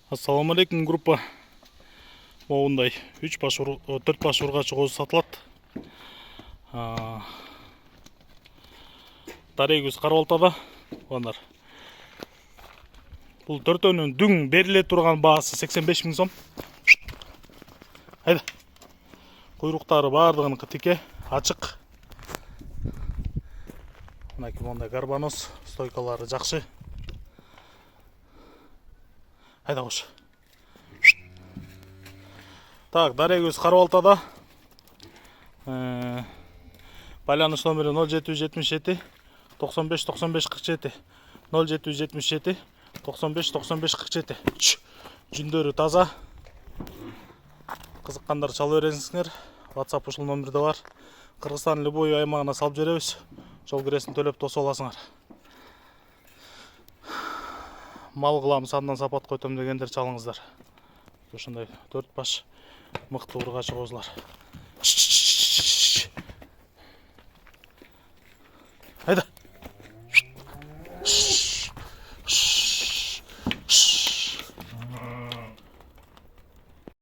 Ассаламу алейкум группа. Моундай 4 баш ургачы козу сатылат. Дарегүз Карабалтада. Ондар. Бул төртөөнүн дүң бериле турган баасы 85 000 сом. Хайда. Куйруктары бардыгыныкы тике, ачык. Мынакей мондай гарбаноз, стойкалары жакшы. Хайда кош. Так, Дарегүз Карабалтада. Байланыш номери 0777 95 95 47 0777 95 95 47. Жүндөрү таза. Кызыккандар чала бересиңер. WhatsApp ушул номерде бар. Кыргызстан любой аймагына салып беребиз. Жол киресин төлөп тосуп аласыңар. Мал кылам, сандан сапат койтом дегендер чалыңыздар. Ушундай 4 баш мыкты ургачы козулар. Haydi.